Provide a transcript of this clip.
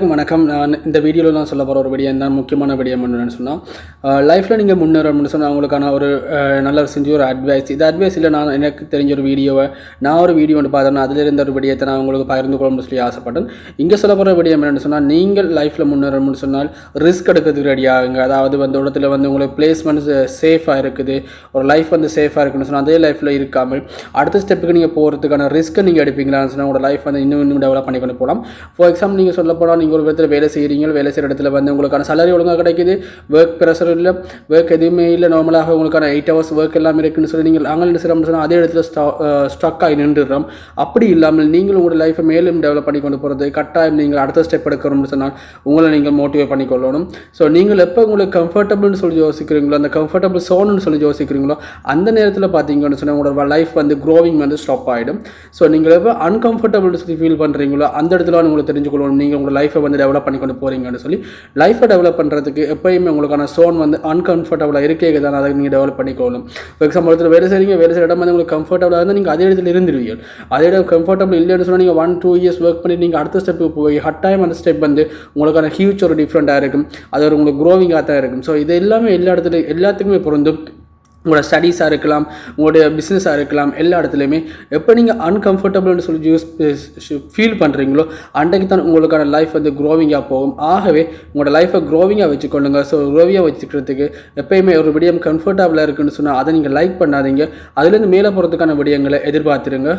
வணக்கம். நான் இந்த வீடியோவில் நான் சொல்ல போகிற ஒரு விடயம் தான் முக்கியமான விடயம் என்னென்னு சொன்னால், லைஃப்பில் நீங்கள் முன்னேறணும்னு சொன்னால் அவங்களுக்கான ஒரு நல்ல செஞ்சு ஒரு அட்வைஸ். இது அட்வைஸ் இல்லை, நான் எனக்கு தெரிஞ்ச ஒரு வீடியோவை நான் ஒரு வீடியோ ஒன்று பார்த்தேன். அதில் இருந்த ஒரு விடயத்தை நான் உங்களுக்கு பகிர்ந்து கொள்ளணும்னு சொல்லி ஆசைப்பட்டேன். இங்கே சொல்ல போகிற விடயம் என்னென்னு சொன்னால், நீங்கள் லைஃப்பில் முன்னேறணும்னு சொன்னால் ரிஸ்க் எடுக்கிறதுக்கு ரெடியாகுங்க. அதாவது இடத்துல உங்களுக்கு பிளேஸ்மெண்ட் சேஃபாக இருக்குது, ஒரு லைஃப் சேஃபாக இருக்குன்னு சொன்னால் அதே லைஃப்பில் இருக்காமல் அடுத்த ஸ்டெப்புக்கு நீங்கள் போகிறதுக்கான ரிஸ்க்கை நீங்கள் எடுப்பீங்களான்னு சொன்னால் உங்களோட லைஃப் இன்னும் டெவலப் பண்ணி கொண்டு போகலாம். ஃபார் எக்ஸாம்பிள் நீங்கள் சொல்ல போனால், நீங்கள் ஒரு இடத்துல வேலை செய்கிறீங்க, வேலை செய்கிற இடத்துல உங்களுக்கான சேலரி ஒழுங்காக கிடைக்குது, ஒர்க் ப்ரெஷர் இல்லை, ஒர்க் எதுவுமே இல்லை, நார்மலாக உங்களுக்கான 8 hours ஒர்க் எல்லாமே இருக்குன்னு சொல்லி நீங்கள் அங்கே செய்கிறோம்னு சொன்னால் அதே இடத்துல ஸ்ட்ரக் ஆகி நின்றுடுறோம். அப்படி இல்லாமல் நீங்கள் உங்களோட லைஃப்பை மேலும் டெவலப் பண்ணி கொண்டு போகிறது கட்டாயம் நீங்கள் அடுத்த ஸ்டெப் எடுக்கணும்னு சொன்னால் உங்களை நீங்கள் மோட்டிவேட் பண்ணிக்கொள்ளணும். ஸோ நீங்கள் எப்போ உங்களுக்கு கம்ஃபர்டபுள்னு சொல்லி யோசிக்கிறீங்களோ, அந்த கம்ஃபர்டபுள் சோன்னு சொல்லி யோசிக்கிறீங்களோ, அந்த நேரத்தில் பார்த்தீங்கன்னு சொன்னால் உங்களோட லைஃப் க்ரோவிங் ஸ்டாப் ஆகிடும். ஸோ நீங்கள் எப்போ அன்கம்ஃபர்டபுள் சொல்லி ஃபீல் பண்ணுறீங்களோ அந்த இடத்துல உங்களுக்கு தெரிஞ்சுக்கொள்ளணும் நீங்கள் உங்கள் லைஃப்பை டெவலப் பண்ணி கொண்டு போகிறீங்கன்னு சொல்லி. லைஃப்பை டெவலப் பண்ணுறதுக்கு எப்பயுமே உங்களுக்கான சோன் அன்கம்ஃபர்டபுளாக இருக்கே தான் அதை நீங்கள் டெவலப் பண்ணிக்கொள்ளும். ஃபார் எக்ஸாம்பிள் ஒருத்தர் வேலை செய்கிறீங்க, வேலை செய்கிற இடம் உங்களுக்கு கம்ஃபர்டபுளாக இருந்தால் நீங்கள் அதே இடத்துல இருந்துருவீங்க. அதே இடம் கம்ஃபர்டபுள் இல்லைன்னு சொன்னால் நீங்கள் 1-2 years ஒர்க் பண்ணி நீங்கள் அடுத்த ஸ்டெப்புக்கு போய் கட்டாயம் அந்த ஸ்டெப் உங்களுக்கான ஹியூச் ஒரு டிஃப்ரெண்ட்டாக இருக்கும், அது ஒரு உங்களுக்கு க்ரோவிங்காக தான் இருக்கும். ஸோ இது எல்லாமே எல்லாத்துக்குமே பொருந்தும். உங்களோட ஸ்டடீஸாக இருக்கலாம், உங்களுடைய பிஸ்னஸாக இருக்கலாம், எல்லா இடத்துலையுமே எப்போ நீங்கள் அன்கம்ஃபர்டபுள்னு சொல்லி ஃபீல் பண்ணுறீங்களோ அன்றைக்கு தான் உங்களுக்கான லைஃப் க்ரோவிங்காக போகும். ஆகவே உங்களோட லைஃப்பை க்ரோவிங்காக வச்சுக்கொள்ளுங்க. ஸோ க்ரோவிங்காக வச்சுக்கிறதுக்கு எப்பயுமே ஒரு விடயம் கம்ஃபர்டபுளாக இருக்குன்னு சொன்னால் அதை நீங்கள் லைக் பண்ணாதீங்க, அதுலேருந்து மேலே போகிறதுக்கான விடயங்களை எதிர்பார்த்துருங்க.